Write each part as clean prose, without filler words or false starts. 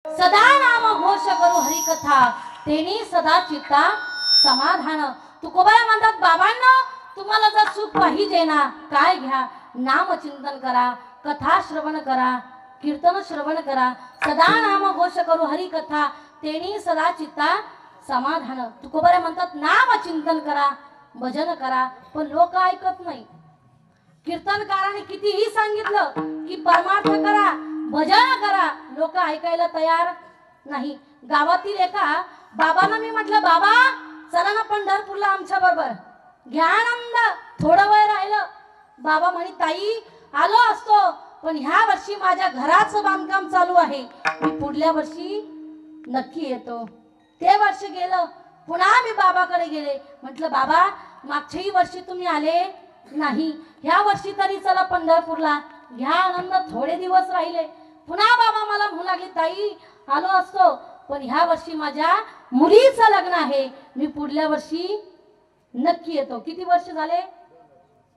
सदा नाम घोष करू हरी कथा तेनी सदा चित्ता समाधान। तुकोबाई म्हणतात बाबांनो तुम्हाला जर सुख पाहिजे ना काय घ्या नाम चिंतन करा कथा श्रवण करा कीर्तन श्रवण करा सदा नाम घोष करू हरी कथा तेनी सदा चित्ता समाधान। तुकोबाई म्हणतात नाम चिंतन करा भजन करा पण लोक ऐकत नाही। कीर्तनकाराने कितीही सांगितलं की परमार्थ करा भजन करा लोक ऐकायला तयार नाही। गावातील एका बाबांना मी म्हटलं बाबा चला ना पंढरपूरला आमच्या बरोबर घ्या आनंद थोडं वेळ राहिलं। बाबा म्हणे ताई आलो असतो पण ह्या वर्षी माझ्या घराचं बांधकाम चालू आहे मी पुढल्या वर्षी नक्की येतो। ते वर्ष गेलं पुन्हा मी बाबाकडे गेले म्हटलं बाबा मागच्याही वर्षी तुम्ही आले नाही ह्या वर्षी तरी चला पंढरपूरला घ्या आनंद थोडे दिवस राहिले। पुन्हा बाबा मला म्हणू लागले ताई आलो असतो पण ह्या वर्षी माझ्या मुलीचं लग्न आहे मी पुढल्या वर्षी नक्की येतो। किती वर्ष झाले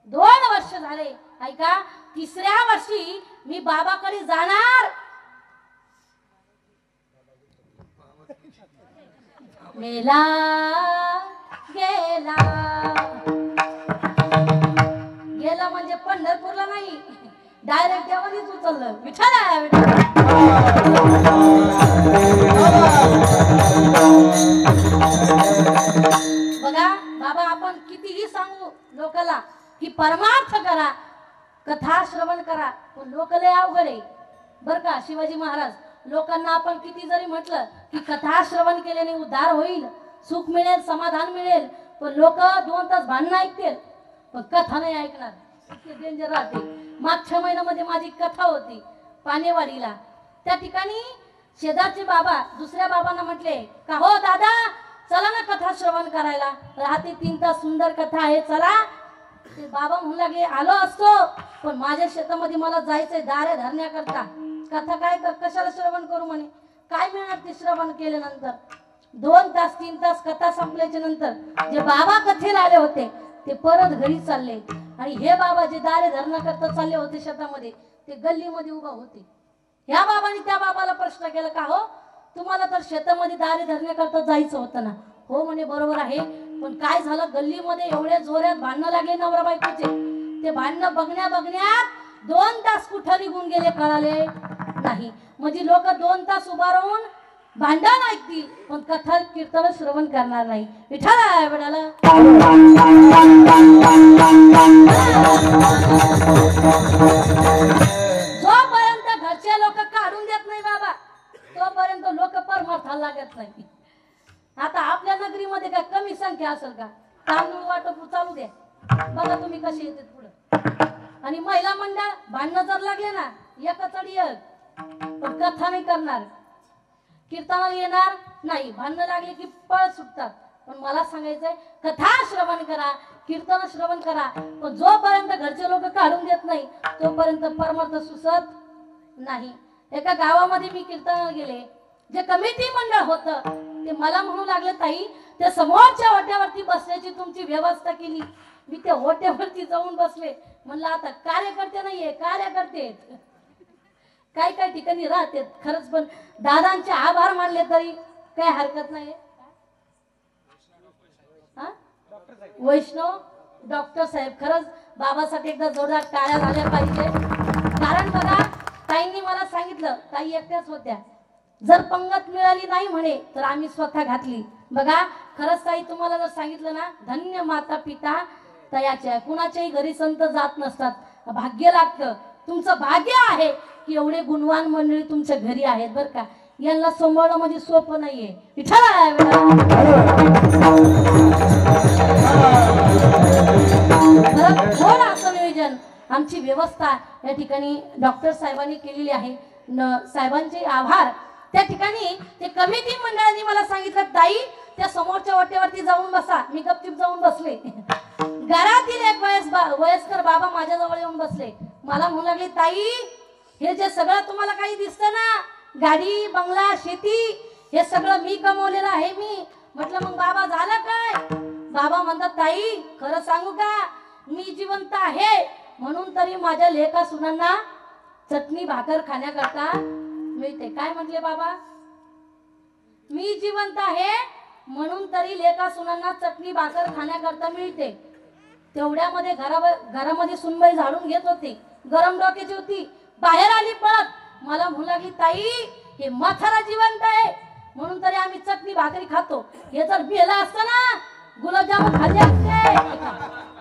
2 वर्ष झाले। ऐका तिसऱ्या वर्षी मी बाबाकडे जाणार मेला गेला गेला म्हणजे पंढरपूरला नाही डायरेक्ट देवानीच उचललं विठ्ठल बघा बाबा आपण कितीही सांगू लोकाला की परमार्थ करा कथा श्रवण करा पण लोक लय अवघड आहे बर का। शिवाजी महाराज लोकांना आपण किती जरी म्हटलं की कथा श्रवण केल्याने उद्धार होईल सुख मिळेल समाधान मिळेल पण लोक 2 तास भांडणं ऐकतील पण कथा नाही ऐकणार इतके डेंजर राहते। मागच्या महिन्यामध्ये माझी कथा होती पानेवाडीला त्या ठिकाणी शेजारचे बाबा दुसऱ्या बाबांना म्हटले का हो दादा चला ना कथा श्रवण करायला राहते 3 तास सुंदर कथा आहे चला। ते बाबा म्हणू लागले आलो असतो पण माझ्या शेतामध्ये मला जायचंय दारे धरण्याकरता कथा काय कशाला श्रवण करू म्हणे काय मिळणार ते श्रवण केल्यानंतर 2 तास 3 तास कथा संपल्याच्या नंतर जे बाबा कथेला आले होते ते परत घरी चालले आणि हे बाबा जे दारे धरण्याकरता चालले होते शेतामध्ये ते गल्लीमध्ये उभा होते। ह्या बाबांनी त्या बाबाला प्रश्न केला का हो तुम्हाला तर शेतामध्ये दारे धरण्याकरता जायचं होतं ना हो म्हणे बरोबर आहे पण काय झालं गल्लीमध्ये एवढ्या जोरात भांडणं लागले नवरा बायकोचे ते भांडणं बघण्यात 2 तास कुठं निघून गेले कळाले नाही। म्हणजे लोक 2 तास उभा राहून भांडण ऐकतील पण कथा कीर्तन श्रवण करणार नाही। विठ्ठल विठाला जोपर्यंत घरचे लोक काढून देत नाही बाबा तोपर्यंत लोक परमार्थाला लागत नाही। आता आपल्या नगरीमध्ये काय कमी संख्या असेल का तांदूळ वाटप चालू द्या बघा तुम्ही कशी येते पुढे आणि महिला मंडळ भांडणं जर लागले ना एकच अडी पण कथा नाही करणार कीर्तनाला येणार नाही भांडणं लागले की पळ सुटतात। पण मला सांगायचंय कथा श्रवण करा कीर्तन श्रवण करा पण जोपर्यंत घरचे लोक काढून देत नाही तोपर्यंत परमार्थ सुसत नाही। एका गावामध्ये मी कीर्तनाला गेले जे कमिटी मंडळ होतं ते मला म्हणू लागले ताई त्या समोरच्या ओट्यावरती बसण्याची तुमची व्यवस्था केली मी त्या ओट्यावरती जाऊन बसले म्हणलं आता कार्यकर्ते नाहीये कार्यकर्ते काय काय ठिकाणी राहते खरंच पण दादांचे आभार मानले तरी काय हरकत नाही। वैष्णव डॉक्टर साहेब खरंच बाबासाठी एकदा जोरदार टाळ्या झाल्या पाहिजे कारण बघा ताईंनी मला सांगितलं ताई एकट्याच होत्या जर पंगत मिळाली नाही म्हणे तर आम्ही स्वतः घातली। बघा खरंच ताई तुम्हाला जर सांगितलं ना धन्य माता पिता तयाच्या कुणाच्याही घरी संत जात नसतात भाग्य लागतं तुमचं भाग्य आहे की एवढे गुणवान मंडळी तुमच्या घरी आहेत बर का यांना सांभाळणं म्हणजे सोपं नाहीये। थोडं असं नियोजन आमची व्यवस्था या ठिकाणी डॉक्टर साहेबांनी केलेली आहे साहेबांचे आभार। त्या ठिकाणी ते कमिटी मंडळाने मला सांगितलं ताई त्या समोरच्या वाटेवरती जाऊन बसा मी गपचिप जाऊन बसले घरातील एक वयस्कर बाबा माझ्या जवळ येऊन बसले मला म्हणू लागले ताई हे जे सगळं तुम्हाला काही दिसतं ना गाडी बंगला शेती हे सगळं मी कमवलेलं आहे मी म्हटलं मग बाबा झालं काय बाबा म्हणतात ताई खरं सांगू का मी जिवंत आहे म्हणून तरी माझ्या लेका सुनांना चटणी भाकर खाण्याकरता मिळते। काय म्हटले बाबा मी जिवंत आहे म्हणून तरी लेका सुनांना चटणी भाकर खाण्याकरता मिळते. तेवढ्यामध्ये घरामध्ये सुनबाई झाडून घेत होती, गरम डोक्याची होती, बाहेर आली पळत. मला म्हणू लागली, ताई हे म्हातारा जिवंत आहे म्हणून तरी आम्ही चटणी भाकरी खातो. हे जर मेला असतं ना गुलाबजामुन खाल्ले असते.